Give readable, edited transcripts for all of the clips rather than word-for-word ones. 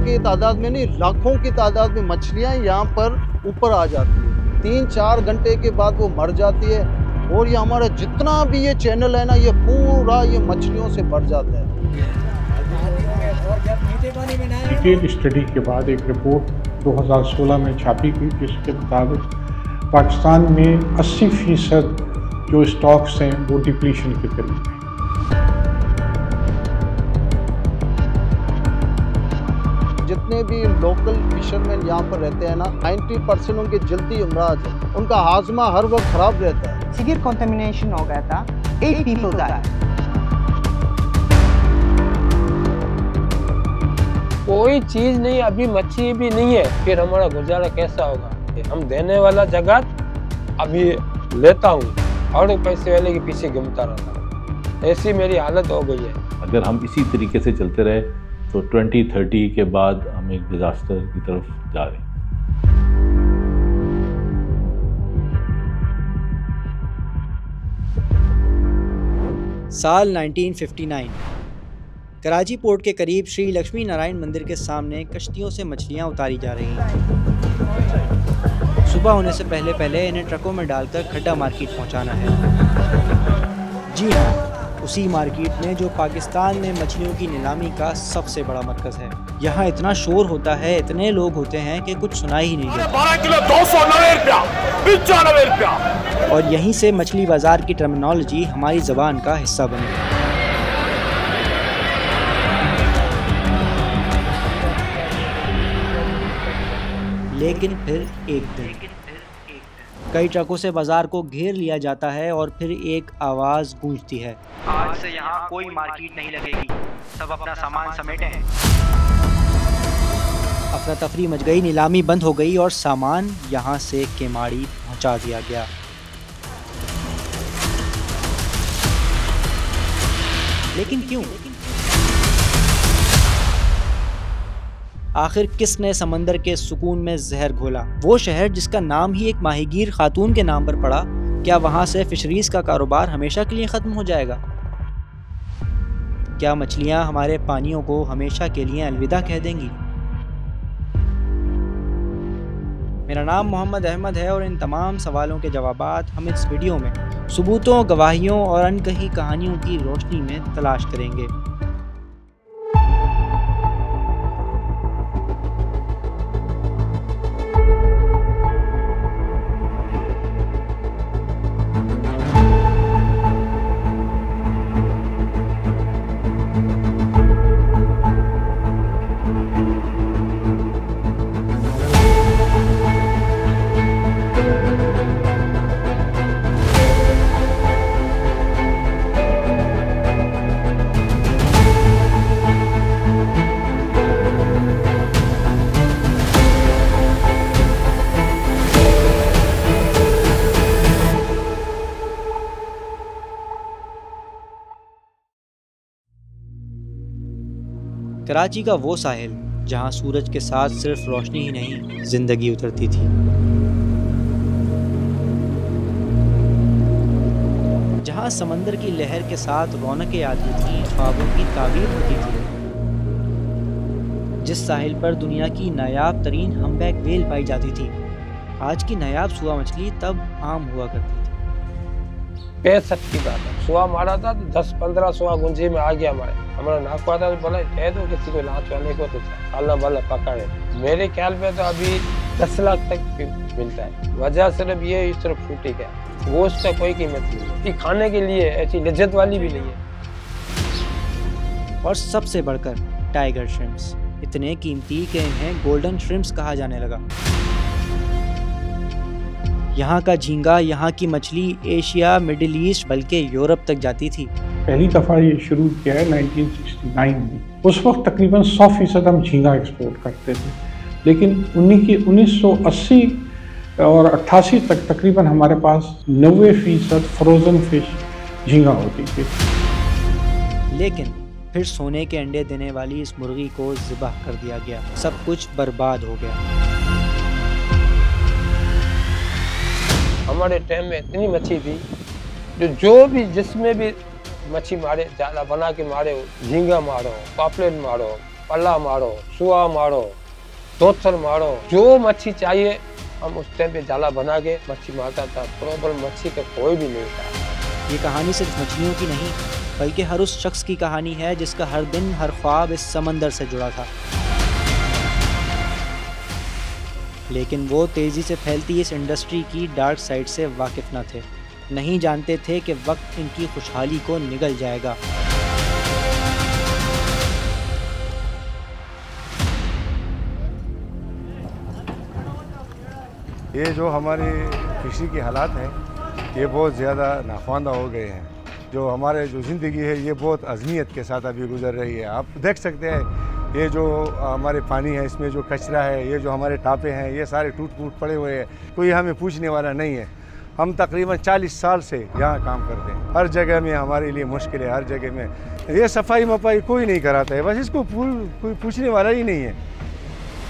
की तादाद में नहीं, लाखों की तादाद में मछलियाँ यहाँ पर ऊपर आ जाती है। 3-4 घंटे के बाद वो मर जाती है और ये हमारा जितना भी ये चैनल है ना, ये पूरा ये मछलियों से भर जाता है। डिटेल स्टडी के बाद एक रिपोर्ट 2016 में छापी गई, जिसके मुताबिक पाकिस्तान में 80% जो स्टॉक्स हैं वो डिप्लीशन के करीब हैं। जितने भी लोकल फिशरमैन यहाँ पर रहते हैं ना, 90% उनके जल्दी अमराज है, उनका हाजमा हर वक्त खराब रहता है। सीवियर कंटामिनेशन हो गया था, 8 people died। कोई चीज नहीं, अभी मच्छी भी नहीं है, फिर हमारा गुजारा कैसा होगा? हम देने वाला जगत अभी लेता हूँ और पैसे वाले के पीछे घूमता रहता हूँ, ऐसी मेरी हालत हो गई है। अगर हम इसी तरीके से चलते रहे तो 2030 के बाद हम एक डिजास्टर की तरफ जा रहे हैं। साल 1959 कराची पोर्ट के करीब श्री लक्ष्मी नारायण मंदिर के सामने कश्तियों से मछलियां उतारी जा रही हैं। सुबह होने से पहले पहले इन्हें ट्रकों में डालकर खड्डा मार्केट पहुंचाना है। जी हाँ, उसी मार्केट में जो पाकिस्तान में मछलियों की नीलामी का सबसे बड़ा मरकज़ है। यहाँ इतना शोर होता है, इतने लोग होते हैं कि कुछ सुनाई ही नहीं देता। 12 किलो 290 रुपया, 95 रुपया। और यहीं से मछली बाजार की टर्मिनोलॉजी हमारी ज़बान का हिस्सा बनी। लेकिन फिर एक दिन कई ट्रकों से बाजार को घेर लिया जाता है और फिर एक आवाज़ गूंजती है, आज से यहाँ कोई मार्केट नहीं लगेगी, सब अपना सामान समेटें। अफरा तफरी मच गई, नीलामी बंद हो गई और सामान यहाँ से केमाड़ी पहुँचा दिया गया। लेकिन क्यों? आखिर किसने समंदर के सुकून में जहर घोला? वो शहर जिसका नाम ही एक माहीगीर खातून के नाम पर पड़ा, क्या वहाँ से फिशरीज का कारोबार हमेशा के लिए ख़त्म हो जाएगा? क्या मछलियाँ हमारे पानियों को हमेशा के लिए अलविदा कह देंगी? मेरा नाम मोहम्मद अहमद है और इन तमाम सवालों के जवाबात हम इस वीडियो में सबूतों, गवाहियों और अनकही कहानियों की रोशनी में तलाश करेंगे। कराची का वो साहिल जहां सूरज के साथ सिर्फ रोशनी ही नहीं, जिंदगी उतरती थी। जहां समंदर की लहर के साथ रौनकें आती थीं, ख्वाबों की ताबीर होती थी। जिस साहिल पर दुनिया की नायाब तरीन हम्बैक व्हेल पाई जाती थी, आज की नायाब सुआ मछली तब आम हुआ करती थी। 65 की बात है, सुआ मारा था तो 10-15 सुआ गुंजी में आ गया हमारा नाक आता तो बोला कह दो किसी को लाच वाले को तो साला वाला पकड़े। मेरे ख्याल पे तो अभी 10 लाख तक मिलता है। वजह सिर्फ ये इस तरफ फूटी गया, गोश्त का कोई कीमत नहीं, खाने के लिए ऐसी लज्जत वाली भी नहीं है। और सबसे बढ़कर टाइगर श्रिम्प्स, इतने कीमती कि इन्हें गोल्डन श्रिम्प्स कहा जाने लगा। यहाँ का झींगा, यहाँ की मछली एशिया, मिडिल ईस्ट बल्कि यूरोप तक जाती थी। पहली दफ़ा ये शुरू किया है 1969 में। उस वक्त तकरीबन 100% हम झींगा एक्सपोर्ट करते थे, लेकिन 1980 और 88 तक तकरीबन हमारे पास 90% फ्रोज़न फिश झींगा होती थी। लेकिन फिर सोने के अंडे देने वाली इस मुर्गी को ज़िबह कर दिया गया, सब कुछ बर्बाद हो गया। हमारे टाइम में इतनी मच्छी थी जो जिसमें भी मच्छी मारे, जाला बना के मारे, झींगा मारो, पापलेट मारो, पल्ला मारो, सुआ मारो, तोतर मारो, जो मच्छी चाहिए हम उस टाइम पे जाला बना के मच्छी मारता था। प्रॉब्लम मच्छी का कोई भी नहीं था। ये कहानी सिर्फ मछलियों की नहीं बल्कि हर उस शख्स की कहानी है जिसका हर दिन हर ख्वाब इस समंदर से जुड़ा था। लेकिन वो तेज़ी से फैलती इस इंडस्ट्री की डार्क साइड से वाकिफ न थे, नहीं जानते थे कि वक्त इनकी खुशहाली को निगल जाएगा। ये जो हमारी फिशरी के हालात हैं ये बहुत ज़्यादा नाख्वानदा हो गए हैं। जो हमारे जो ज़िंदगी है ये बहुत अज़मियत के साथ अभी गुजर रही है। आप देख सकते हैं ये जो हमारे पानी है इसमें जो कचरा है, ये जो हमारे टापे हैं ये सारे टूट फूट पड़े हुए हैं, कोई हमें पूछने वाला नहीं है। हम तकरीबन 40 साल से यहाँ काम करते हैं। हर जगह में हमारे लिए मुश्किल है, हर जगह में ये सफाई मफाई कोई नहीं कराता है, बस इसको कोई पूछने वाला ही नहीं है।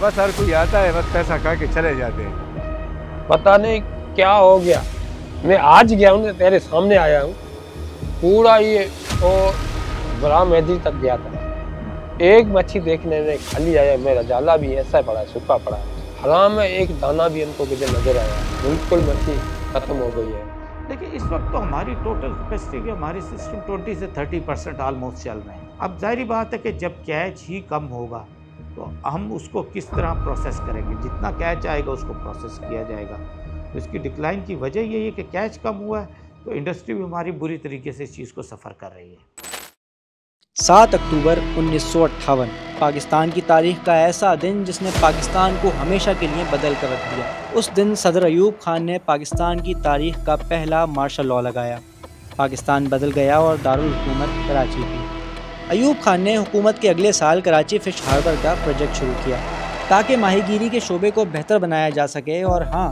बस हर कोई आता है, बस पैसा खा के चले जाते हैं। पता नहीं क्या हो गया, मैं आज गया हूँ तेरे सामने आया हूँ, पूरा ये तो बड़ा मैदी तक गया था। एक मच्छी देखने में खाली आया, मेरा जाला भी ऐसा पड़ा है, सूखा पड़ा है, हराम में एक दाना भी हमको मुझे नजर आया, बिल्कुल मच्छी खत्म हो गई है। देखिए इस वक्त तो हमारी टोटल कैपेसिटी के हमारी सिस्टम 20 से 30% ऑलमोस्ट चल रहे हैं। अब जाहिर बात है कि जब कैच ही कम होगा तो हम उसको किस तरह प्रोसेस करेंगे, जितना कैच आएगा उसको प्रोसेस किया जाएगा। तो इसकी डिक्लाइन की वजह यही है कि कैच कम हुआ है, तो इंडस्ट्री भी हमारी बुरी तरीके से इस चीज़ को सफ़र कर रही है। 7 अक्टूबर 1958 पाकिस्तान की तारीख का ऐसा दिन जिसने पाकिस्तान को हमेशा के लिए बदल कर रख दिया। उस दिन सदर अयूब खान ने पाकिस्तान की तारीख का पहला मार्शल लॉ लगाया। पाकिस्तान बदल गया और दारुल हुकूमत कराची थी। अयूब खान ने हुकूमत के अगले साल कराची फ़िश हार्बर का प्रोजेक्ट शुरू किया ताकि माहीगीरी के शोबे को बेहतर बनाया जा सके और हाँ,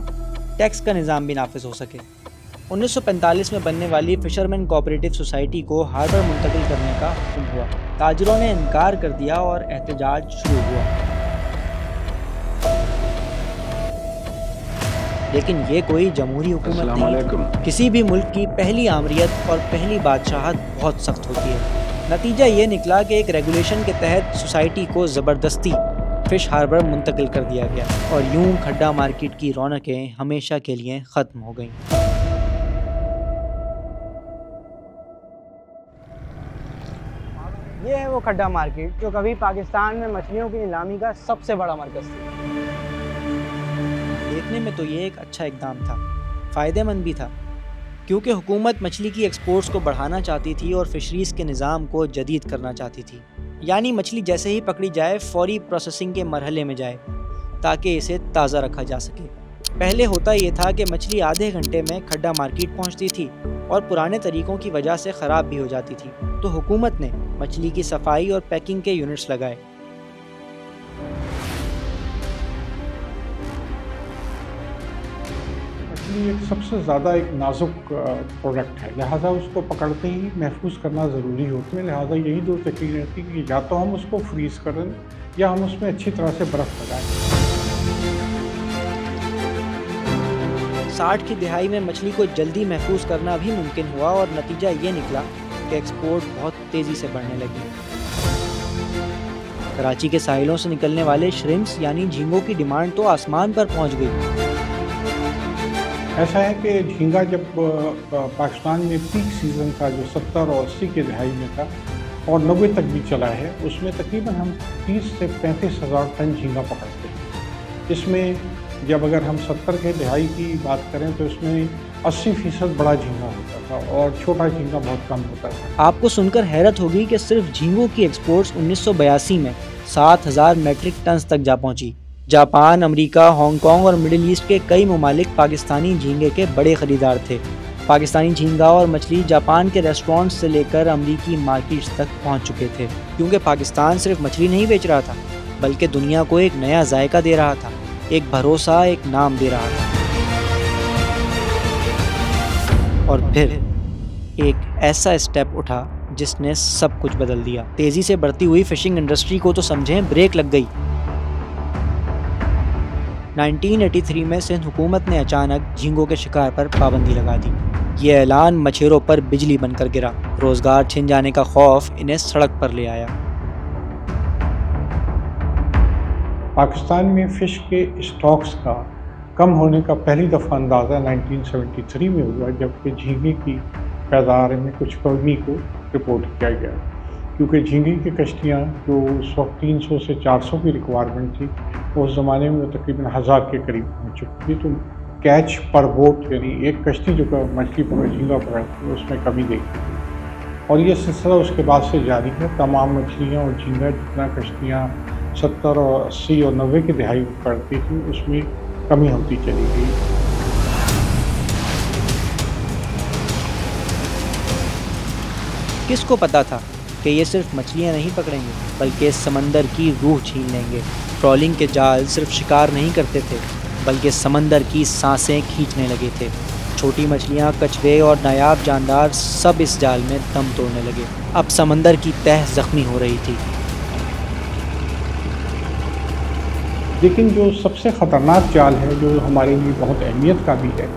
टैक्स का निज़ाम भी नाफिज हो सके। 1945 में बनने वाली फिशरमैन कोऑपरेटिव सोसाइटी को हार्बर मुंतकिल करने का हुक्म हुआ। ताजरों ने इनकार कर दिया और एहतजाज शुरू हुआ। लेकिन ये कोई जमहूरी हुकूमत नहीं। किसी भी मुल्क की पहली आमरीत और पहली बादशाहत बहुत सख्त होती है। नतीजा ये निकला कि एक रेगुलेशन के तहत सोसाइटी को ज़बरदस्ती फ़िश हार्बर मुंतकिल कर दिया गया और यूं खड्डा मार्केट की रौनकें हमेशा के लिए ख़त्म हो गईं। ये है वो खड्डा मार्केट जो कभी पाकिस्तान में मछलियों की नीलामी का सबसे बड़ा मरकज़ था। देखने में तो ये एक अच्छा इक़दाम था, फ़ायदेमंद भी था, क्योंकि हुकूमत मछली की एक्सपोर्ट्स को बढ़ाना चाहती थी और फिशरीज़ के निज़ाम को जदीद करना चाहती थी। यानी मछली जैसे ही पकड़ी जाए फौरी प्रोसेसिंग के मरहले में जाए ताकि इसे ताज़ा रखा जा सके। पहले होता ये था कि मछली आधे घंटे में खड्डा मार्केट पहुंचती थी और पुराने तरीक़ों की वजह से ख़राब भी हो जाती थी, तो हुकूमत ने मछली की सफाई और पैकिंग के यूनिट्स लगाए। मछली एक सबसे ज़्यादा एक नाजुक प्रोडक्ट है, लिहाजा उसको पकड़ते ही महफूज करना ज़रूरी होता है। लिहाजा यही दो तकनीक रहती है कि या तो हम उसको फ्रीज़ करें या हम उसमें अच्छी तरह से बर्फ़ लगाएं। 60 की दिहाई में मछली को जल्दी महफूज करना भी मुमकिन हुआ और नतीजा ये निकला कि एक्सपोर्ट बहुत तेज़ी से बढ़ने लगी। कराची के साहिलों से निकलने वाले श्रिम्प्स यानी झींगों की डिमांड तो आसमान पर पहुंच गई। ऐसा है कि झींगा जब पाकिस्तान में पीक सीज़न था जो 70 और 80 के दिहाई में था और 90 तक भी चला है, उसमें तकरीबन हम 30 से 35 हज़ार टन झींगा पकड़ते हैं। इसमें जब अगर हम 70 के दिहाई की बात करें तो इसमें 80% बड़ा झींगा होता था और छोटा झींगा बहुत कम होता था। आपको सुनकर हैरत होगी कि सिर्फ झींगों की एक्सपोर्ट्स 1982 में 7,000 मेट्रिक टन तक जा पहुंची। जापान, अमेरिका, हांगकांग और मिडिल ईस्ट के कई ममालिक पाकिस्तानी झींगे के बड़े ख़रीदार थे। पाकिस्तानी झींगा और मछली जापान के रेस्टोरेंट्स से लेकर अमेरिकी मार्केट्स तक पहुंच चुके थे, क्योंकि पाकिस्तान सिर्फ मछली नहीं बेच रहा था बल्कि दुनिया को एक नया जायका दे रहा था, एक भरोसा, एक नाम दे रहा था। और फिर एक ऐसा स्टेप उठा जिसने सब कुछ बदल दिया। तेज़ी से बढ़ती हुई फिशिंग इंडस्ट्री को तो समझें ब्रेक लग गई। 1983 में सिंध हुकूमत ने अचानक झींगों के शिकार पर पाबंदी लगा दी। ये ऐलान मछेरों पर बिजली बनकर गिरा। रोज़गार छिन जाने का खौफ इन्हें सड़क पर ले आया। पाकिस्तान में फ़िश के स्टॉक्स का कम होने का पहली दफ़ा अंदाज़ा 1973 में हुआ, जबकि झींगे की पैदावार में कुछ कमी को रिपोर्ट किया गया, क्योंकि झींगे की कश्तियाँ जो उस वक्त 300 से 400 की रिक्वायरमेंट थी, उस ज़माने में तकरीबन 1000 के करीब पहुँच चुकी थी। तो कैच पर बोट यानी एक कश्ती जो मछली पकड़ झींगा पकड़ती है उसमें कमी देखी थी, और ये सिलसिला उसके बाद से जारी है। तमाम मछलियाँ और झींगा जितना कश्तियाँ 70 और 80 और 90 की दहाई में पकड़ती थी उसमें कमी होती चली गई। किसको पता था कि ये सिर्फ मछलियाँ नहीं पकड़ेंगे बल्कि इस समंदर की रूह छीन लेंगे। ट्रॉलिंग के जाल सिर्फ शिकार नहीं करते थे बल्कि समंदर की सांसें खींचने लगे थे। छोटी मछलियाँ, कछुए और नायाब जानदार सब इस जाल में दम तोड़ने लगे। अब समंदर की तह जख्मी हो रही थी। लेकिन जो सबसे ख़तरनाक जाल है, जो हमारे लिए बहुत अहमियत का भी है,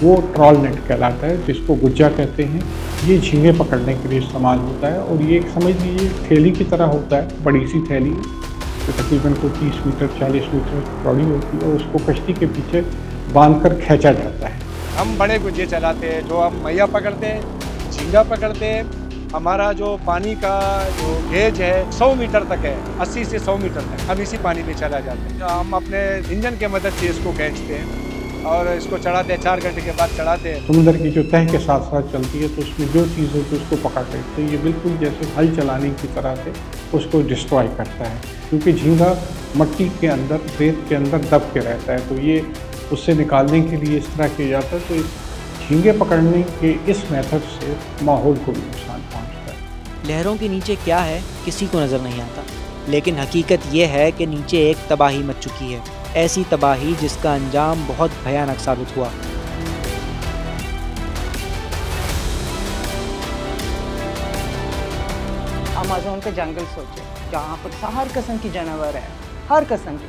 वो ट्रॉल नेट कहलाता है, जिसको गुज्जा कहते हैं। ये झींगे पकड़ने के लिए इस्तेमाल होता है और ये समझ लीजिए थैली की तरह होता है, बड़ी सी थैली तो तकरीबन को 30 मीटर 40 मीटर चौड़ी होती है और उसको कश्ती के पीछे बांध कर खींचा जाता है। हम बड़े गुज्जे चलाते हैं, जो हम मैया पकड़ते हैं, झींगा पकड़ते हैं। हमारा जो पानी का जो गेज है 100 मीटर तक है, 80 से 100 मीटर तक हम इसी पानी में चला जाते हैं। हम अपने इंजन के मदद से इसको खींचते हैं और इसको चढ़ाते हैं, 4 घंटे के बाद चढ़ाते हैं। समुद्र की जो तह के साथ साथ चलती है तो उसमें जो चीज़ होती है उसको पकड़ लेते हैं। ये बिल्कुल जैसे हल चलाने की तरह से उसको डिस्ट्रॉय करता है, क्योंकि झींगा मिट्टी के अंदर, रेत के अंदर दब के रहता है, तो ये उससे निकालने के लिए इस तरह किया जाता है। तो झींगे पकड़ने के इस मेथड से माहौल को भी नुकसान पहुँचता है। लहरों के नीचे क्या है किसी को नज़र नहीं आता, लेकिन हकीकत ये है कि नीचे एक तबाही मच चुकी है, ऐसी तबाही जिसका अंजाम बहुत भयानक साबित हुआ। अमेज़न के जंगल सोचे, जहाँ पर हर किस्म की जानवर है, हर किस्म की।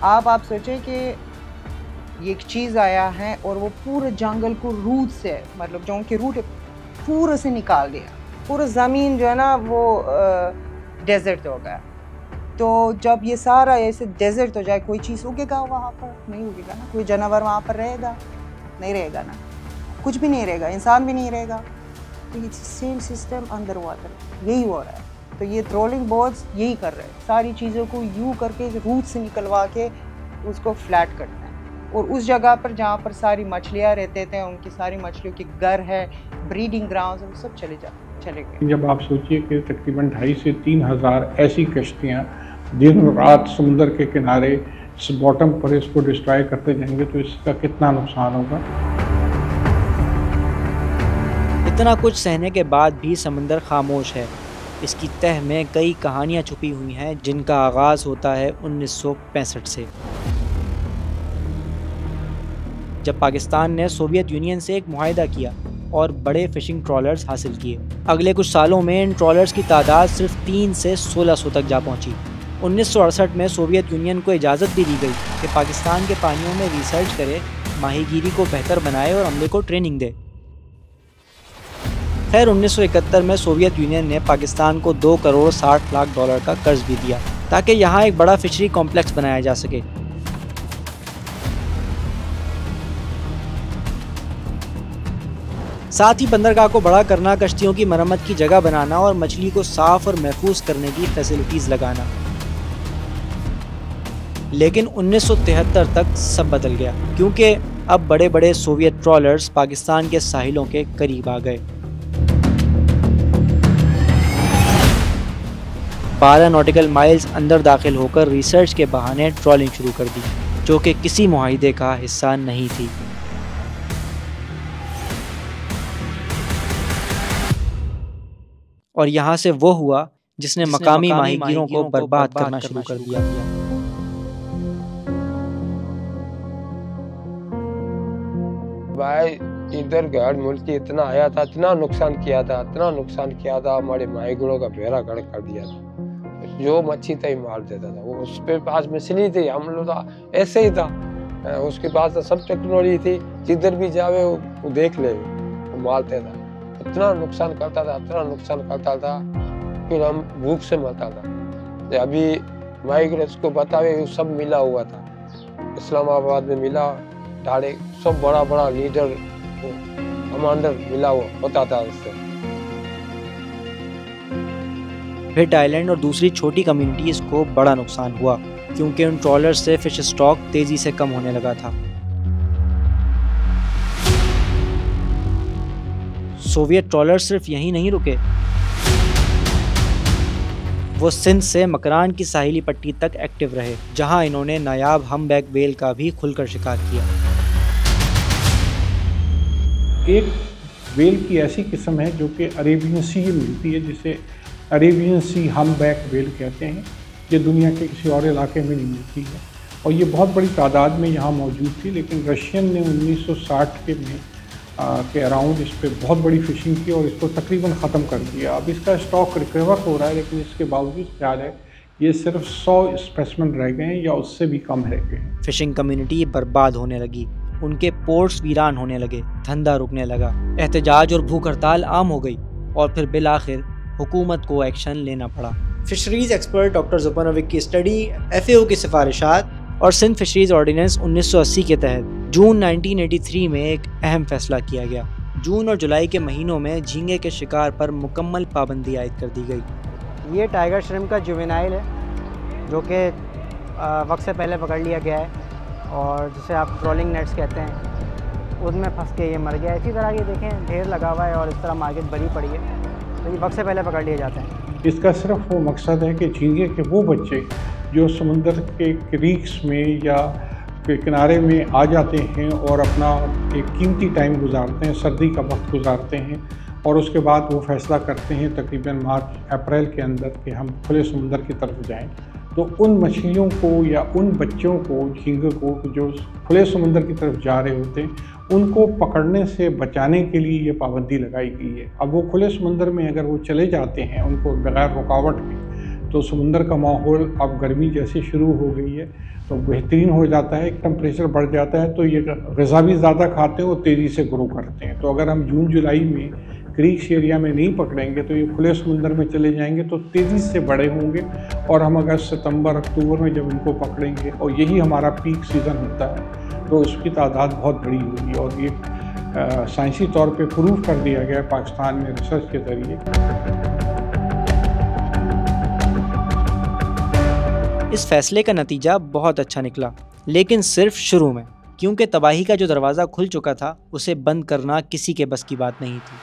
आप सोचें कि ये एक चीज़ आया है और वो पूरे जंगल को रूट से, मतलब जो उनके रूट पूरे से निकाल दिया। पूरा ज़मीन जो है ना वो डेजर्ट हो गया। तो जब ये सारा ऐसे डेजर्ट हो जाए, कोई चीज़ उगेगा वहाँ पर? नहीं उगेगा ना। कोई जानवर वहाँ पर रहेगा? नहीं रहेगा ना। कुछ भी नहीं रहेगा, इंसान भी नहीं रहेगा। तो ये सेम सिस्टम अंडर वाटर यही हो रहा है। तो ये ट्रोलिंग बोट्स यही कर रहे हैं, सारी चीज़ों को यूँ करके रूट से निकलवा के उसको फ्लैट करते हैं। और उस जगह पर जहाँ पर सारी मछलियाँ रहते थे, उनकी सारी मछलियों के घर है, ब्रीडिंग ग्राउंड है, वो सब चले गए। जब आप सोचिए कि तकरीबन 2,500 से 3,000 ऐसी कश्तियाँ दिन रात समुद्र के किनारे इस बॉटम पर इसको डिस्ट्रॉय करते जाएंगे तो इसका कितना नुकसान होगा। इतना कुछ सहने के बाद भी समंदर खामोश है। इसकी तह में कई कहानियाँ छुपी हुई हैं जिनका आगाज़ होता है 1965 से, जब पाकिस्तान ने सोवियत यूनियन से एक मुआहिदा किया और बड़े फिशिंग ट्रॉलर्स हासिल किए। अगले कुछ सालों में इन ट्रॉलर्स की तादाद सिर्फ 3 से 1600 तक जा पहुंची। 1968 में सोवियत यूनियन को इजाज़त भी दी गई कि पाकिस्तान के पानियों में रिसर्च करे, माहीगीरी को बेहतर बनाए और अमले को ट्रेनिंग दे। खैर 1971 में सोवियत यूनियन ने पाकिस्तान को $2 करोड़ 60 लाख का कर्ज भी दिया ताकि यहाँ एक बड़ा फिशरी कॉम्प्लेक्स बनाया जा सके। साथ ही बंदरगाह को बड़ा करना, कश्तियों की मरम्मत की जगह बनाना और मछली को साफ और महफूज करने की फैसिलिटीज़ लगाना। लेकिन 1973 तक सब बदल गया, क्योंकि अब बड़े बड़े सोवियत ट्रॉलर्स पाकिस्तान के साहिलों के करीब आ गए। 12 नॉटिकल माइल्स अंदर दाखिल होकर रिसर्च के बहाने ट्रॉलिंग शुरू कर दी, जो कि किसी मुआहिदे का हिस्सा नहीं थी। और यहाँ से वो हुआ जिसने मकामी माहीगीरों को बर्बाद करना शुरू कर दिया। भाई इधर घर मुल्क इतना आया था, इतना नुकसान किया था, हमारे माहीगीरों का बेड़ा गर्क कर दिया था। जो मच्छी था ही मार देता था। वो उस पे पास मछली थी, हम लोग ऐसे ही था, उसके पास तो सब टेक्नोलॉजी थी, जिधर भी जावे वो देख ले, वो मारते था। इतना नुकसान करता था, फिर हम भूख से मरता था। अभी माइग्रेस को बतावे वो सब मिला हुआ था, इस्लामाबाद में मिला, ढाड़े सब बड़ा बड़ा लीडर कमांडर मिला हुआ होता था उससे। भिट आइलैंड और दूसरी छोटी कम्युनिटीज को बड़ा नुकसान हुआ क्योंकि उन ट्रॉलर्स से फिश स्टॉक तेजी से कम होने लगा था। सोवियत ट्रॉलर सिर्फ यहीं नहीं रुके, वो सिंध से मकरान की साहिली पट्टी तक एक्टिव रहे, जहां इन्होंने नायाब हमबैक व्हेल का भी खुलकर शिकार किया। एक व्हेल की ऐसी किस्म है जो कि अरेबियन सी में मिलती है, जिसे अरेबियन सी हमबैक व्हेल कहते हैं। ये दुनिया के किसी और इलाके में नहीं मिलती है और ये बहुत बड़ी तादाद में यहाँ मौजूद थी, लेकिन रशियन ने 1960 के अराउंड इस पर बहुत बड़ी फ़िशिंग की और इसको तकरीबन ख़त्म कर दिया। अब इसका स्टॉक रिकवर हो रहा है, लेकिन इसके बावजूद ख्याल है ये सिर्फ 100 स्पेसिमेन रह गए हैं या उससे भी कम रह गए हैं। फिशिंग कम्युनिटी बर्बाद होने लगी, उनके पोर्ट्स वीरान होने लगे, धंधा रुकने लगा, एहतजाज और भूख हड़ताल आम हो गई और फिर बिलाखिर हुकूमत को एक्शन लेना पड़ा। फिशरीज एक्सपर्ट डॉक्टर ज़ुबानोविक की स्टडी, FAO की सिफारिशात और सिंध फिशरीज ऑर्डिनेंस 1980 के तहत जून 1983 में एक अहम फैसला किया गया। जून और जुलाई के महीनों में झींगे के शिकार पर मुकम्मल पाबंदी आयद कर दी गई। ये टाइगर श्रिम्प का जुवेनाइल है जो कि वक्त से पहले पकड़ लिया गया है और जिसे आप ट्रोलिंग नेट्स कहते हैं, उसमें फंस के ये मर गया। इसी तरह ये देखें ढेर लगा हुआ है और इस तरह मार्केट भरी पड़ी है, तो ये वक्त से पहले पकड़ लिए जाते हैं। इसका सिर्फ वो मकसद है कि झींगे के वो बच्चे जो समुंदर के क्रीक्स में या के किनारे में आ जाते हैं और अपना एक कीमती टाइम गुजारते हैं, सर्दी का वक्त गुजारते हैं और उसके बाद वो फैसला करते हैं तकरीबन मार्च अप्रैल के अंदर कि हम खुले समुंदर की तरफ जाएं, तो उन मछलियों को या उन बच्चों को, झींगे को जो खुले समुंदर की तरफ जा रहे होते हैं, उनको पकड़ने से बचाने के लिए ये पाबंदी लगाई गई है। अब वो खुले समुंदर में अगर वो चले जाते हैं उनको बगैर रुकावट के, तो समुंदर का माहौल अब गर्मी जैसी शुरू हो गई है तो बेहतरीन हो जाता है, टेम्परेचर बढ़ जाता है, तो ये ग़िज़ा भी ज़्यादा खाते हैं और तेज़ी से ग्रो करते हैं। तो अगर हम जून जुलाई में क्रीक्स एरिया में नहीं पकड़ेंगे तो ये खुले समुंदर में चले जाएंगे तो तेज़ी से बड़े होंगे और हम अगस्त सितंबर अक्टूबर में जब इनको पकड़ेंगे और यही हमारा पीक सीज़न होता है तो उसकी तादाद बहुत बड़ी होगी। और ये साइंसी तौर पे प्रूव कर दिया गया है पाकिस्तान में रिसर्च के ज़रिए। इस फैसले का नतीजा बहुत अच्छा निकला, लेकिन सिर्फ शुरू में, क्योंकि तबाही का जो दरवाज़ा खुल चुका था उसे बंद करना किसी के बस की बात नहीं थी।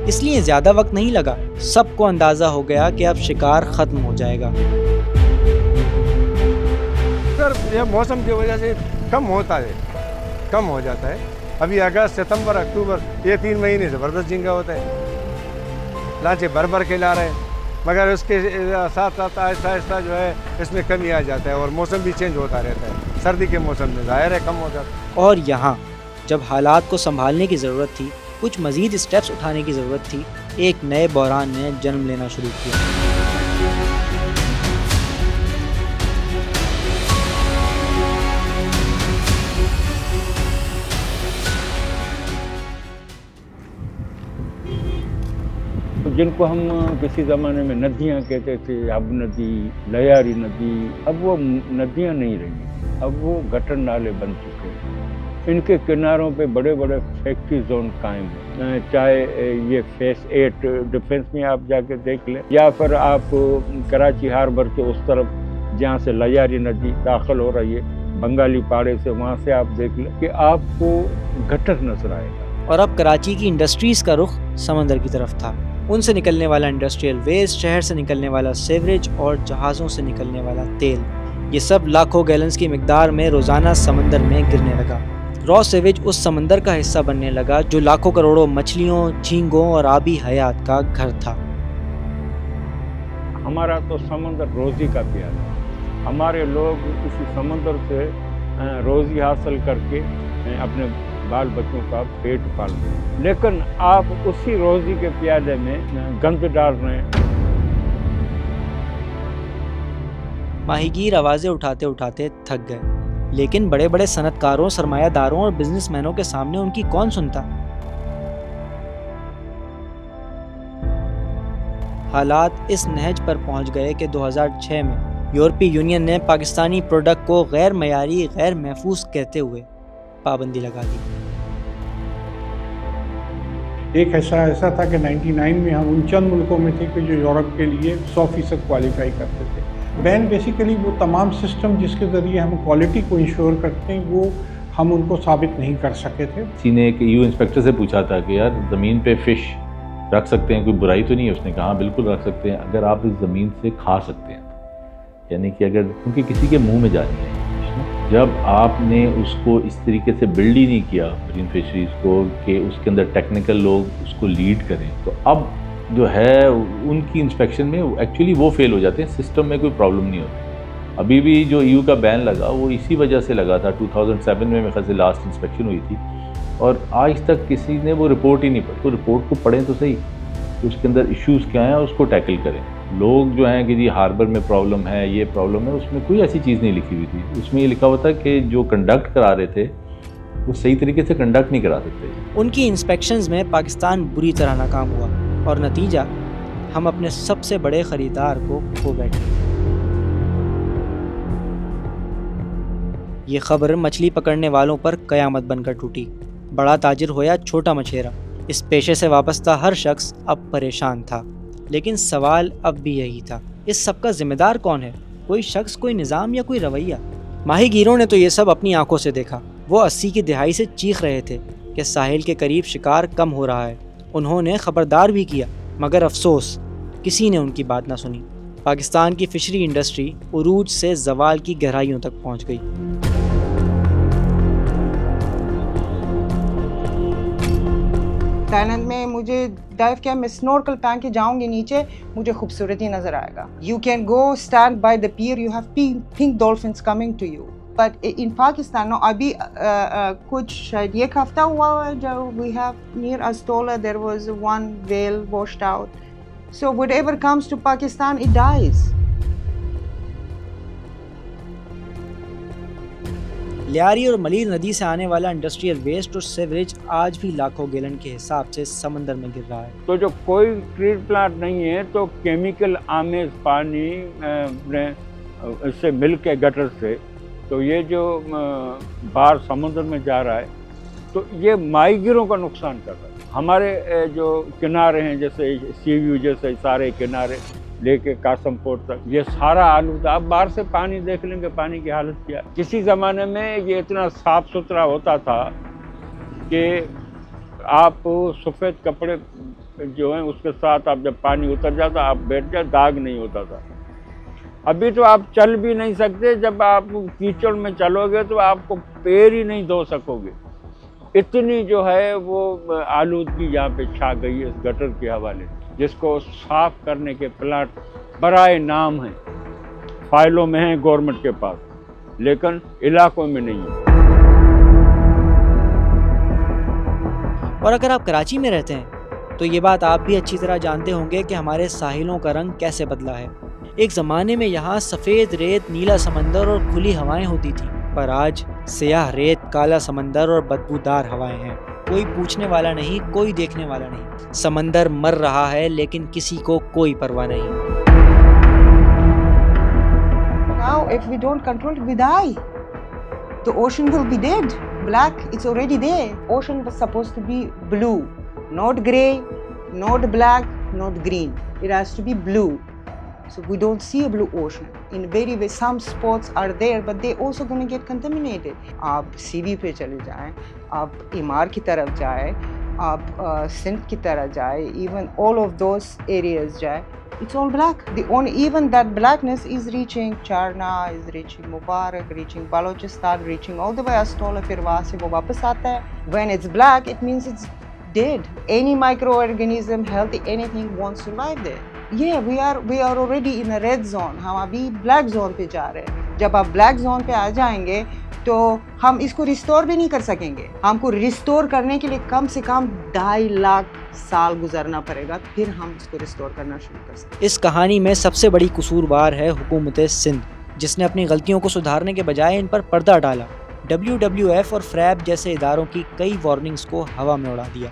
इसलिए ज़्यादा वक्त नहीं लगा, सबको अंदाज़ा हो गया कि अब शिकार ख़त्म हो जाएगा। सर यह मौसम की वजह से कम हो जाता है। अभी अगस्त सितंबर अक्टूबर ये 3 महीने ज़बरदस्त झींगा होता है, लांचे भर के ला रहे हैं, मगर उसके साथ साथ आहिस्ता आहिस्ता जो है इसमें कमी आ जाता है और मौसम भी चेंज होता रहता है। सर्दी के मौसम में ज़ाहिर है कम हो जाता है। और यहाँ जब हालात को संभालने की ज़रूरत थी, कुछ मज़ीद स्टेप्स उठाने की ज़रूरत थी, एक नए बहरान ने जन्म लेना शुरू किया। जिनको हम किसी ज़माने में नदियाँ कहते थे, अब नदी, लयारी नदी, अब वो नदियाँ नहीं रही, अब वो गटर नाले बन चुके हैं। इनके किनारों पे बड़े बड़े फैक्ट्री जोन कायम हैं, चाहे ये फेस 8 डिफेंस में आप जाके देख लें या फिर आप कराची हार्बर के उस तरफ जहाँ से लयारी नदी दाखिल हो रही है बंगाली पहाड़े से, वहाँ से आप देख लें कि आपको गटर नजर आएगा। और अब कराची की इंडस्ट्रीज़ का रुख समंदर की तरफ था। उनसे निकलने वाला इंडस्ट्रियल वेस्ट, शहर से निकलने वाला सीवरेज और जहाज़ों से निकलने वाला तेल, ये सब लाखों गैलन्स की मिकदार में रोज़ाना समंदर में गिरने लगा। रॉ सीवेज उस समंदर का हिस्सा बनने लगा जो लाखों करोड़ों मछलियों, झींगों और आबी हयात का घर था। हमारा तो समंदर रोज़ी का प्याला, हमारे लोग इसी समंदर से रोज़ी हासिल करके अपने बाल बच्चों का पेट पाल रहे हैं, लेकिन आप उसी रोज़ी के प्याले में गंद डाल रहे हैं। माहीगीर आवाज़ें उठाते उठाते थक गए, लेकिन बड़े बड़े सनतकारों, सरमायादारों और बिजनेसमैनों के सामने उनकी कौन सुनता। हालात इस नहज पर पहुंच गए कि 2006 में यूरोपीय यूनियन ने पाकिस्तानी प्रोडक्ट को गैर मयारी, गैर महफूज कहते हुए पाबंदी लगा दी। एक ऐसा था कि 99 में हम उन चंद मुल्कों में थे कि जो यूरोप के लिए 100% क्वालिफाई करते थे। बैन बेसिकली वो तमाम सिस्टम जिसके ज़रिए हम क्वालिटी को इंश्योर करते हैं वो हम उनको साबित नहीं कर सके थे। किसी ने एक EU इंस्पेक्टर से पूछा था कि यार ज़मीन पे फ़िश रख सकते हैं, कोई बुराई तो नहीं है? उसने कहा बिल्कुल रख सकते हैं, अगर आप इस ज़मीन से खा सकते हैं, यानी कि अगर, क्योंकि किसी के मुंह में जानी है। जब आपने उसको इस तरीके से बिल्ड ही नहीं किया मरीन फिशरीज़ को कि उसके अंदर टेक्निकल लोग उसको लीड करें, तो अब जो है उनकी इंस्पेक्शन में एक्चुअली वो फेल हो जाते हैं, सिस्टम में कोई प्रॉब्लम नहीं होती। अभी भी जो EU का बैन लगा वो इसी वजह से लगा था। 2007 में मेरे ख्याल से लास्ट इंस्पेक्शन हुई थी और आज तक किसी ने वो रिपोर्ट ही नहीं पढ़ी। तो रिपोर्ट को पढ़ें तो सही, तो उसके अंदर इश्यूज़ क्या हैं उसको टैकल करें। लोग जो हैं कि जी हार्बर में प्रॉब्लम है, ये प्रॉब्लम है, उसमें कोई ऐसी चीज़ नहीं लिखी हुई थी। उसमें ये लिखा हुआ था कि जो कंडक्ट करा रहे थे वो सही तरीके से कंडक्ट नहीं करा सकते। उनकी इंस्पेक्शंस में पाकिस्तान बुरी तरह नाकाम हुआ और नतीजा, हम अपने सबसे बड़े ख़रीदार को खो बैठे। ये खबर मछली पकड़ने वालों पर कयामत बनकर टूटी। बड़ा ताजिर हो या छोटा मछेरा, इस पेशे से वाबस्ता हर शख्स अब परेशान था। लेकिन सवाल अब भी यही था, इस सब का जिम्मेदार कौन है? कोई शख्स, कोई निज़ाम या कोई रवैया? माहीगीरों ने तो ये सब अपनी आंखों से देखा। वो 80 की दिहाई से चीख रहे थे कि साहिल के करीब शिकार कम हो रहा है। उन्होंने खबरदार भी किया, मगर अफसोस किसी ने उनकी बात ना सुनी। पाकिस्तान की फिशरी इंडस्ट्री उरूज से ज़वाल की गहराइयों तक पहुँच गई। थाईलैंड में मुझे डाइव किया, मैं स्नॉर्कल पहन के जाऊंगी नीचे, मुझे खूबसूरती नजर आएगा। You can go stand by the pier, you have pink dolphins coming to you. But in Pakistan no, अभी कुछ शायद एक हफ्ता हुआ है जब we have near Astola there was one whale washed out. So whatever comes to Pakistan it dies. Lyari और मलीर नदी से आने वाला इंडस्ट्रियल वेस्ट और सेवरेज आज भी लाखों गैलन के हिसाब से समंदर में गिर रहा है। तो जो कोई ट्रीट प्लांट नहीं है तो केमिकल आमेज पानी इससे मिल के गटर से, तो ये जो बाहर समुद्र में जा रहा है तो ये माहीगीरों का नुकसान कर रहा है। हमारे जो किनारे हैं जैसे सी व्यू जैसे सारे किनारे लेके कासम पोर्ट तक ये सारा आलूदा। आप बाहर से पानी देख लेंगे, पानी की हालत क्या। किसी ज़माने में ये इतना साफ़ सुथरा होता था कि आप सफ़ेद कपड़े जो हैं उसके साथ आप जब पानी उतर जाता आप बैठ जाए, दाग नहीं होता था। अभी तो आप चल भी नहीं सकते, जब आप कीचड़ में चलोगे तो आपको पैर ही नहीं धो सकोगे। इतनी जो है वो आलूदगी यहाँ पे छा गई है इस गटर के हवाले, जिसको साफ करने के प्लांट बराए नाम हैं, फाइलों में हैं गवर्नमेंट के पास, लेकिन इलाकों में नहीं है। और अगर आप कराची में रहते हैं तो ये बात आप भी अच्छी तरह जानते होंगे कि हमारे साहिलों का रंग कैसे बदला है। एक ज़माने में यहाँ सफ़ेद रेत, नीला समंदर और खुली हवाएं होती थी, पर आज स्याह रेत, काला समंदर और बदबूदार हवाएं हैं। कोई पूछने वाला नहीं, कोई देखने वाला नहीं। समंदर मर रहा है लेकिन किसी को कोई परवाह नहीं। Now if we don't control it, we die. The ocean will be dead. Black, it's already there. Ocean was supposed to be blue, not grey, not black, not green. It has to be blue. So we don't see a blue ocean. In very way, some spots are there, but they also going to get contaminated. आप CV पे चले जाएं, आप इमार की तरफ जाएं, आप सिंध की तरफ जाएं, even all of those areas जाएं, it's all black. The only even that blackness is reaching Charna, is reaching Mubarak, reaching Balochistan, reaching all the way Astola. फिर वहाँ से वो वापस आता है. When it's black, it means it's dead. Any microorganism, healthy, anything wants to live there. Yeah, we are already in a red zone. हम अभी black zone पे जा रहे हैं. जब आप black zone पे आ जाएंगे तो हम इसको रिस्टोर भी नहीं कर सकेंगे। हमको रिस्टोर करने के लिए कम से कम 2.5 लाख साल गुजरना पड़ेगा, फिर हम इसको रिस्टोर करना शुरू कर सकते। इस कहानी में सबसे बड़ी कसूरवार है हुकूमत सिंध, जिसने अपनी गलतियों को सुधारने के बजाय इन पर पर्दा डाला। WWF और फ्रैब जैसे इदारों की कई वार्निंग्स को हवा में उड़ा दिया।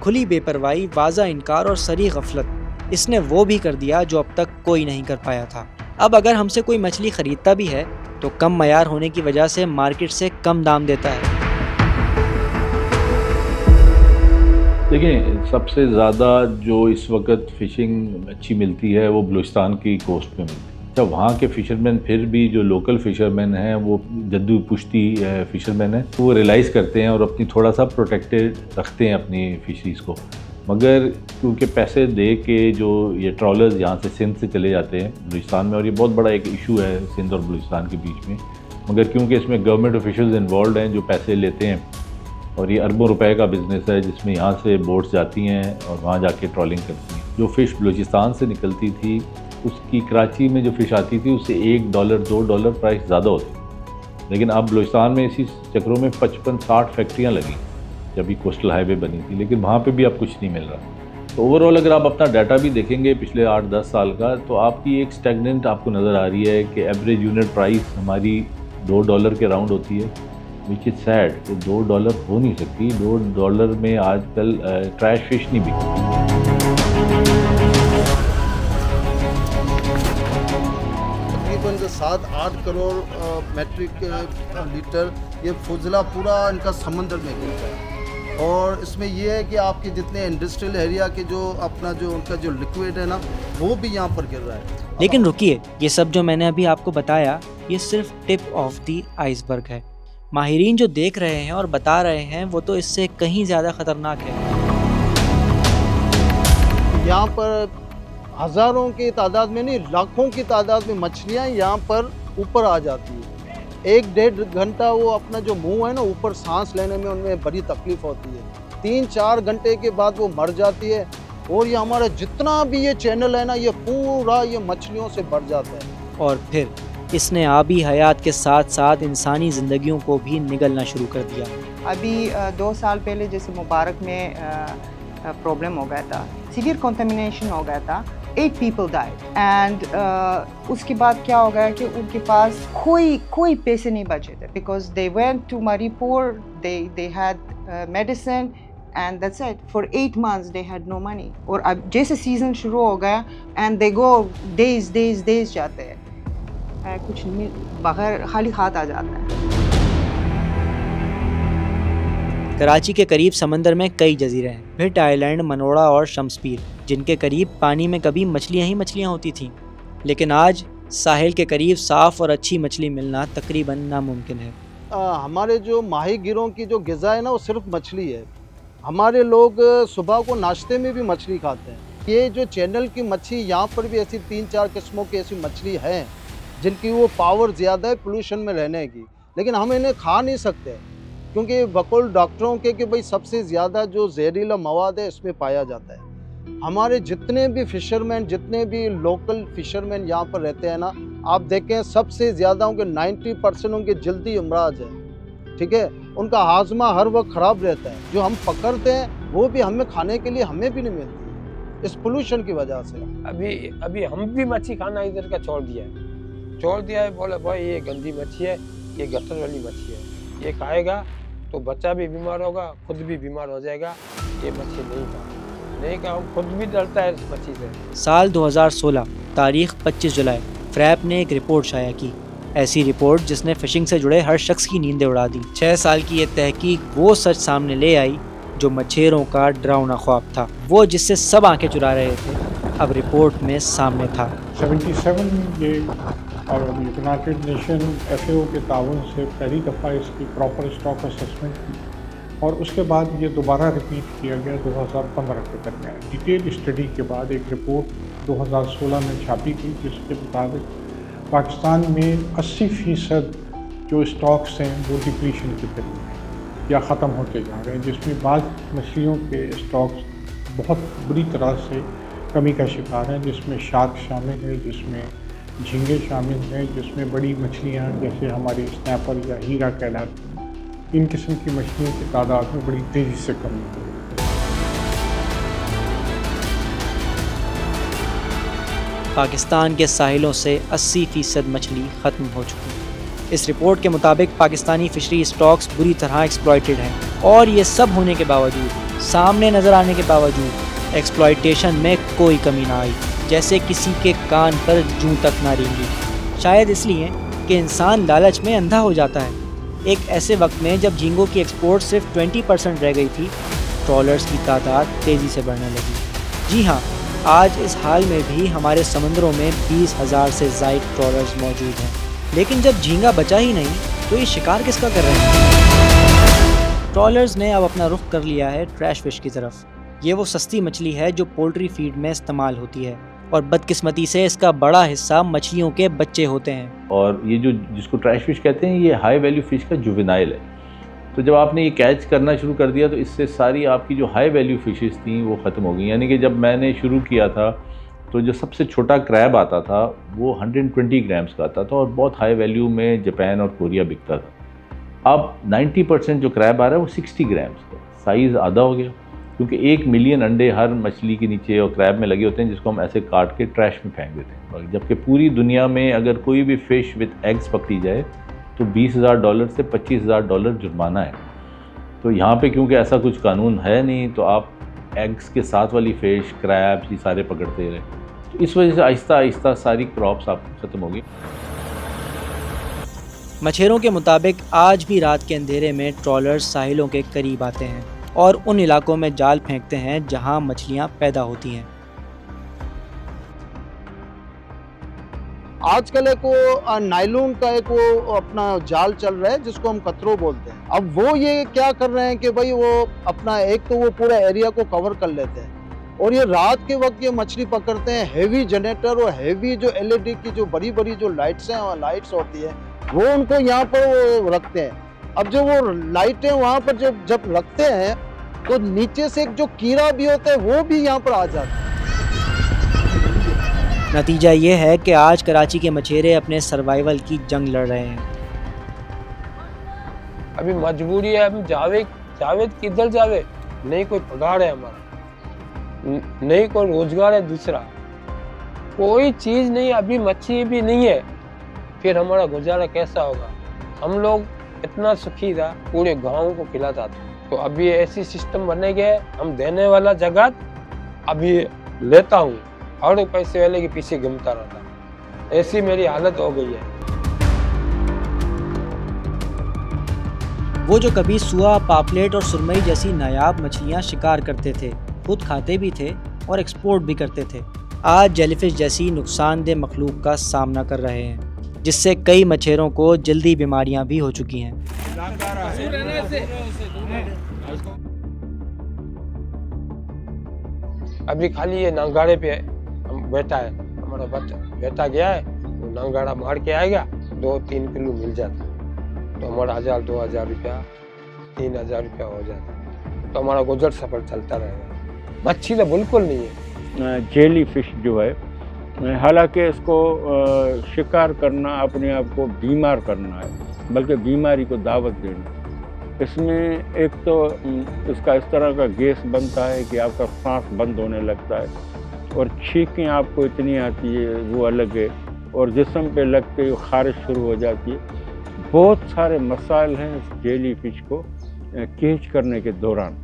खुली बेपरवाही, वाज़ा इनकार और सरी गफलत इसने वो भी कर दिया जो अब तक कोई नहीं कर पाया था। अब अगर हमसे कोई मछली खरीदता भी है तो कम मयार होने की वजह से मार्केट से कम दाम देता है। देखिए, सबसे ज़्यादा जो इस वक्त फ़िशिंग अच्छी मिलती है वो बलूचिस्तान की कोस्ट पे मिलती है। जब वहाँ के फ़िशरमैन, फिर भी जो लोकल फ़िशरमैन हैं वो जद्दू पुश्ती फ़िशरमैन हैं, वो रियलाइज़ करते हैं और अपनी थोड़ा सा प्रोटेक्टेड रखते हैं अपनी फ़िशरीज़ को। मगर क्योंकि पैसे दे के जो ये ट्रॉलर्स यहाँ से सिंध से चले जाते हैं बलूचिस्तान में, और ये बहुत बड़ा एक इशू है सिंध और बलूचिस्तान के बीच में, मगर क्योंकि इसमें गवर्नमेंट ऑफिशियल्स इन्वॉल्व हैं जो पैसे लेते हैं, और ये अरबों रुपए का बिज़नेस है जिसमें यहाँ से बोट्स जाती हैं और वहाँ जाके ट्रॉलिंग करती हैं। जो फ़िश बलूचिस्तान से निकलती थी उसकी कराची में जो फ़िश आती थी उससे $1 $2 प्राइस ज़्यादा होती, लेकिन अब बलूचिस्तान में इसी चक्रों में 55-60 फैक्ट्रियाँ लगी जब भी कोस्टल हाईवे बनी थी, लेकिन वहाँ पे भी अब कुछ नहीं मिल रहा। तो ओवरऑल अगर आप अपना डाटा भी देखेंगे पिछले 8-10 साल का, तो आपकी एक स्टैग्नेंट आपको नज़र आ रही है कि एवरेज यूनिट प्राइस हमारी $2 के राउंड होती है, विच इज़ सैड कि $2 हो नहीं सकती। $2 में आजकल ट्रैश फिश नहीं बिकती। तकरीबन 7-8 करोड़ मेट्रिक लीटर ये फुजला पूरा इनका समंदर में गिरता है। और इसमें ये है कि आपके जितने इंडस्ट्रियल एरिया के जो अपना जो उनका जो लिक्विड है ना, वो भी यहाँ पर गिर रहा है। लेकिन रुकिए, ये सब जो मैंने अभी आपको बताया ये सिर्फ टिप ऑफ द आइसबर्ग है। माहिरीन जो देख रहे हैं और बता रहे हैं वो तो इससे कहीं ज़्यादा ख़तरनाक है। यहाँ पर हज़ारों की तादाद में नहीं, लाखों की तादाद में मछलियाँ यहाँ पर ऊपर आ जाती है। 1-1.5 घंटा वो अपना जो मुंह है ना ऊपर सांस लेने में उनमें बड़ी तकलीफ होती है। 3-4 घंटे के बाद वो मर जाती है। और ये हमारा जितना भी ये चैनल है ना, ये पूरा ये मछलियों से भर जाता है। और फिर इसने आबी हयात के साथ साथ इंसानी ज़िंदगियों को भी निगलना शुरू कर दिया। अभी 2 साल पहले जैसे मुबारक में प्रॉब्लम हो गया था, सीवियर कंटामिनेशन हो गया था, 8 people died and उसके बाद क्या हो गया कि उनके पास कोई पैसे नहीं बचे थे, because they went to Maripur, they had medicine and that's it. For 8 months they had no money. और अब जैसे सीज़न शुरू हो गया and they go days जाते हैं, कुछ बगैर खाली हाथ आ जाता है। कराची के करीब समंदर में कई जजीरे हैं, भिट आइलैंड, मनोड़ा और शम्सपीर, जिनके करीब पानी में कभी मछलियाँ ही मछलियाँ होती थीं, लेकिन आज साहिल के करीब साफ़ और अच्छी मछली मिलना तकरीबन नामुमकिन है। हमारे जो माही गिरों की जो ग़िज़ा है ना वो सिर्फ मछली है। हमारे लोग सुबह को नाश्ते में भी मछली खाते हैं। ये जो चैनल की मछली, यहाँ पर भी ऐसी 3-4 किस्मों की ऐसी मछली हैं जिनकी वो पावर ज़्यादा है पोल्यूशन में रहने की, लेकिन हम इन्हें खा नहीं सकते क्योंकि बकौल डॉक्टरों के कि भाई सबसे ज़्यादा जो जहरीला मवाद है इसमें पाया जाता है। हमारे जितने भी फ़िशरमैन, जितने भी लोकल फ़िशरमैन यहाँ पर रहते हैं ना, आप देखें सबसे ज़्यादा उनके 90% उनके जल्दी अमराज है, ठीक है। उनका हाजमा हर वक्त ख़राब रहता है। जो हम पकड़ते हैं वो भी हमें खाने के लिए हमें भी नहीं मिलती इस पोल्यूशन की वजह से। अभी हम भी मच्छी खाना इधर का छोड़ दिया है। बोले भाई ये गंदी मच्छी है, ये गटर वाली मच्छी है, ये खाएगा तो बच्चा भी बीमार होगा, खुद भी बीमार हो जाएगा। ये मच्छी नहीं खा, खुद भी डरता है इस मच्छी से। साल 2016 तारीख 25 जुलाई फ्रैप ने एक रिपोर्ट शाया की। ऐसी रिपोर्ट जिसने फिशिंग से जुड़े हर शख्स की नींदें उड़ा दी। 6 साल की ये तहकीक वो सच सामने ले आई जो मछेरों का डरावना ख्वाब था, वो जिससे सब आंखें चुरा रहे थे, अब रिपोर्ट में सामने था। 77 ये और यूनाइटेड नेशन FAO के ताउन से पहली दफ़ा इसकी प्रॉपर स्टॉक असेसमेंट की और उसके बाद ये दोबारा रिपीट किया गया 2015 के दरमियान। डिटेल स्टडी के बाद एक रिपोर्ट 2016 में छापी गई जिसके मुताबिक पाकिस्तान में 80% जो स्टॉक्स हैं वो डिप्लीशन की तरफ हैं या ख़त्म होते जा रहे हैं, जिसमें बाज़ मछलियों के स्टॉक्स बहुत बुरी तरह से कमी का शिकार हैं, जिसमें शार्क शामिल है, जिसमें झींगे शामिल हैं, जिसमें बड़ी मछलियाँ जैसे हमारी स्नैपर या हीरा कहलाती हैं। इन किस्म की मछलियों की तादाद में बड़ी तेज़ी से कमी हो रही है। पाकिस्तान के साहिलों से 80% मछली ख़त्म हो चुकी है। इस रिपोर्ट के मुताबिक पाकिस्तानी फ़िशरी स्टॉक्स बुरी तरह एक्सप्लॉइटेड हैं और ये सब होने के बावजूद, सामने नज़र आने के बावजूद एक्सप्लॉयटेशन में कोई कमी ना आई, जैसे किसी के कान पर जूं तक ना रेंगी। शायद इसलिए कि इंसान लालच में अंधा हो जाता है। एक ऐसे वक्त में जब झींगों की एक्सपोर्ट सिर्फ 20% रह गई थी, ट्रॉलर्स की तादाद तेज़ी से बढ़ने लगी। जी हाँ, आज इस हाल में भी हमारे समुद्रों में 20,000 से ज़ायद ट्रॉलर्स मौजूद हैं। लेकिन जब झींगा बचा ही नहीं तो ये शिकार किसका कर रहे हैं? ट्रॉलर्स ने अब अपना रुख कर लिया है ट्रैश फिश की तरफ। ये वो सस्ती मछली है जो पोल्ट्री फीड में इस्तेमाल होती है और बदकिस्मती से इसका बड़ा हिस्सा मछलियों के बच्चे होते हैं। और ये जो जिसको ट्रैश फिश कहते हैं, ये हाई वैल्यू फिश का जुवेनाइल है। तो जब आपने ये कैच करना शुरू कर दिया तो इससे सारी आपकी जो हाई वैल्यू फिशेस थी वो ख़त्म हो गई। यानी कि जब मैंने शुरू किया था तो जो सबसे छोटा क्रैब आता था वो 120 ग्राम्स का आता था और बहुत हाई वैल्यू में जापान और कोरिया बिकता था। अब 90% जो क्रैब आ रहा है वो 60 ग्राम्स का, साइज़ आधा हो गया, क्योंकि 1 मिलियन अंडे हर मछली के नीचे और क्रैब में लगे होते हैं, जिसको हम ऐसे काट के ट्रैश में फेंक देते हैं। जबकि पूरी दुनिया में अगर कोई भी फ़िश विथ एग्स पकड़ी जाए तो $20,000 से $25,000 जुर्माना है। तो यहाँ पे क्योंकि ऐसा कुछ कानून है नहीं, तो आप एग्स के साथ वाली फ़िश, क्रैब्स, ये सारे पकड़ते रहे। तो इस वजह से आहिस्ता आहिस्ता सारी क्रॉप्स आपकी ख़त्म हो गई। मछेरों के मुताबिक आज भी रात के अंधेरे में ट्रॉलर्स साहिलों के करीब आते हैं और उन इलाकों में जाल फेंकते हैं जहां मछलियां पैदा होती हैं। आजकल एक वो नायलॉन का एक वो अपना जाल चल रहा है जिसको हम कतरो बोलते हैं। अब वो ये क्या कर रहे हैं कि भाई वो अपना एक तो वो पूरा एरिया को कवर कर लेते हैं और ये रात के वक्त ये मछली पकड़ते हैं। हेवी जनरेटर और हेवी जो LED की जो बड़ी बड़ी जो लाइट्स हैं, लाइट्स होती है, वो उनको यहाँ पर वो रखते हैं। अब जो वो लाइटें वहाँ पर जब रखते हैं तो नीचे से एक जो कीड़ा भी होता है वो भी यहाँ पर आ जाता है। नतीजा ये है कि आज कराची के मछेरे अपने सर्वाइवल की जंग लड़ रहे हैं। अभी मजबूरी है, हम जावेद किधर जावे, नहीं कोई पगार है हमारा, नहीं कोई रोजगार है, दूसरा कोई चीज नहीं, अभी मच्छी भी नहीं है, फिर हमारा गुजारा कैसा होगा? हम लोग इतना सुखी था, पूरे गांव को खिलाता था। तो अभी ऐसी सिस्टम बने गए, हम देने वाला जगत अभी लेता हूँ और पैसे वाले के पीछे घूमता रहता। ऐसी मेरी हालत हो गई है। वो जो कभी सुआ, पापलेट और सुरमई जैसी नायाब मछलियां शिकार करते थे, खुद खाते भी थे और एक्सपोर्ट भी करते थे, आज जेलीफिश जैसी नुकसानदेह मखलूक का सामना कर रहे हैं, जिससे कई मछेरों को जल्दी बीमारियां भी हो चुकी हैं। अभी खाली ये नांगाड़े पे हम बैठा है, हमारा बच्चा बैठा गया है, वो नांगाड़ा मार के आएगा, 2-3 किलो मिल जाता, तो हमारा 1,000-2,000 रुपया, 3,000 रुपया हो जाता, तो हमारा गुजर सफर चलता रहेगा। मच्छी तो बिल्कुल नहीं है। जेली फिश जो है, हालांकि इसको शिकार करना अपने आप को बीमार करना है, बल्कि बीमारी को दावत देना। इसमें एक तो इसका इस तरह का गैस बनता है कि आपका सांस बंद होने लगता है और छींकें आपको इतनी आती है, वो अलग है, और जिस्म पे लगते ही खारिश शुरू हो जाती है। बहुत सारे मसाइल हैं इस जेली फिश को कैच करने के दौरान।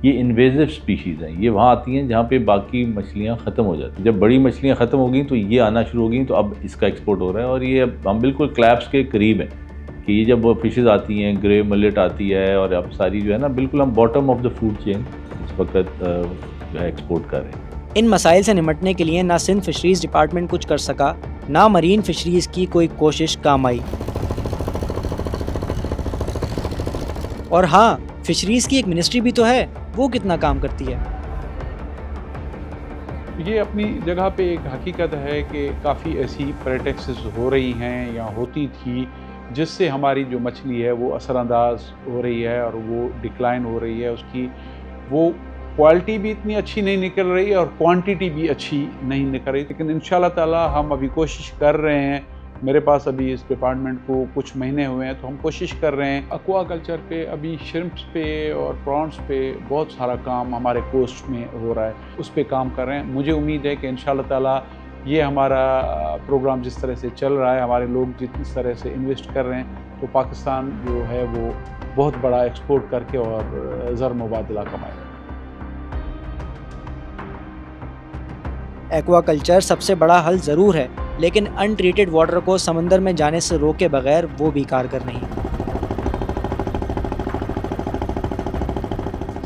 ये इन्वेजिव स्पीशीज़ हैं, ये वहाँ आती हैं जहाँ पे बाकी मछलियाँ ख़त्म हो जाती हैं। जब बड़ी मछलियाँ ख़त्म हो गई तो ये आना शुरू हो गई, तो अब इसका एक्सपोर्ट हो रहा है। और ये अब हम बिल्कुल क्लैप्स के करीब हैं कि ये जब फिशेस आती हैं, ग्रे मलेट आती है, और अब सारी जो है ना, बिल्कुल हम bottom of the food chain इस वक्त एक्सपोर्ट कर रहे हैं। इन मसाइल से निपटने के लिए ना सिंध फिशरीज़ डिपार्टमेंट कुछ कर सका, ना मरीन फिशरीज़ की कोई कोशिश काम आई। और हाँ, फिशरीज़ की एक मिनिस्ट्री भी तो है, वो कितना काम करती है? ये अपनी जगह पे एक हकीकत है कि काफ़ी ऐसी प्रैक्टिसेस हो रही हैं या होती थी जिससे हमारी जो मछली है वो असरअंदाज हो रही है और वो डिक्लाइन हो रही है। उसकी वो क्वालिटी भी इतनी अच्छी नहीं निकल रही है और क्वांटिटी भी अच्छी नहीं निकल रही। लेकिन इंशाल्लाह ताला हम अभी कोशिश कर रहे हैं। मेरे पास अभी इस डिपार्टमेंट को कुछ महीने हुए हैं, तो हम कोशिश कर रहे हैं एक्वा कल्चर पे, अभी श्रिम्प्स पे और प्रॉन्स पे बहुत सारा काम हमारे कोस्ट में हो रहा है, उस पे काम कर रहे हैं। मुझे उम्मीद है कि इंशाल्लाह ताला ये हमारा प्रोग्राम जिस तरह से चल रहा है, हमारे लोग जिस तरह से इन्वेस्ट कर रहे हैं, तो पाकिस्तान जो है वो बहुत बड़ा एक्सपोर्ट करके और ज़र मुबादला कमाएगा। एक्वाकल्चर सबसे बड़ा हल ज़रूर है, लेकिन अनट्रीटेड वाटर को समंदर में जाने से रोके बगैर वो भी कारगर नहीं।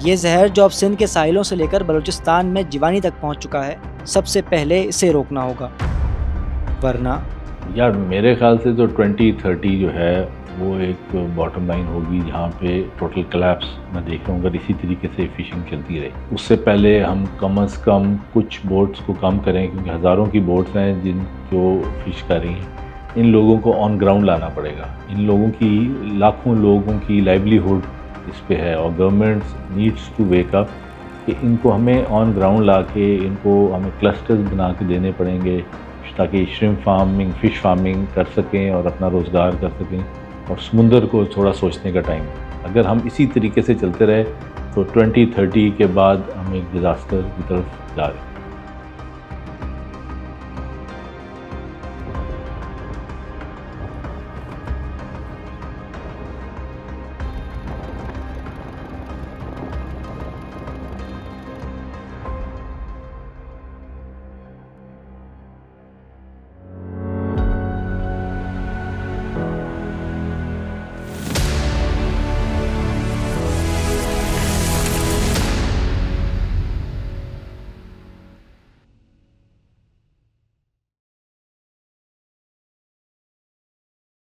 ये जहर जो अब सिंध के साहिलों से लेकर बलूचिस्तान में जिवानी तक पहुंच चुका है, सबसे पहले इसे रोकना होगा, वरना यार मेरे ख्याल से तो 2030 जो है वो एक बॉटम लाइन होगी जहाँ पे टोटल कोलैप्स मैं देख रहा हूँ अगर इसी तरीके से फिशिंग चलती रहे। उससे पहले हम कम से कम कुछ बोट्स को कम करें, क्योंकि हज़ारों की बोट्स हैं जिन जो फिश कर रही हैं। इन लोगों को ऑन ग्राउंड लाना पड़ेगा। इन लोगों की, लाखों लोगों की लाइवलीहुड इस पे है और government needs to wake up कि इनको हमें ऑन ग्राउंड ला के इनको हमें क्लस्टर्स बना के देने पड़ेंगे ताकि श्रिम्प फार्मिंग, फ़िश फार्मिंग कर सकें और अपना रोज़गार कर सकें। और समुंदर को थोड़ा सोचने का टाइम है। अगर हम इसी तरीके से चलते रहे तो 2030 के बाद हम एक डिज़ास्टर की तरफ जा रहे हैं।